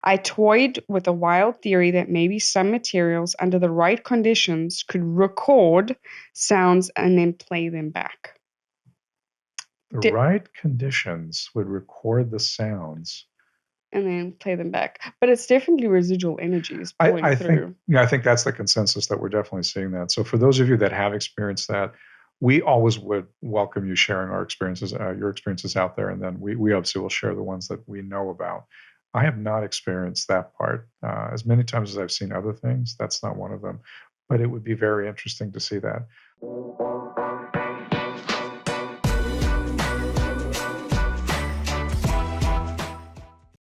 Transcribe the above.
I toyed with a wild theory that maybe some materials, under the right conditions, could record sounds and then play them back. The Di- right conditions would record the sounds. and then play them back. But it's definitely residual energies pulling I think, through. yeah, I think that's the consensus that we're definitely seeing that. So for those of you that have experienced that, we always would welcome you sharing our experiences, your experiences out there, and then we obviously will share the ones that we know about. I have not experienced that part as many times as I've seen other things. That's not one of them, but it would be very interesting to see that.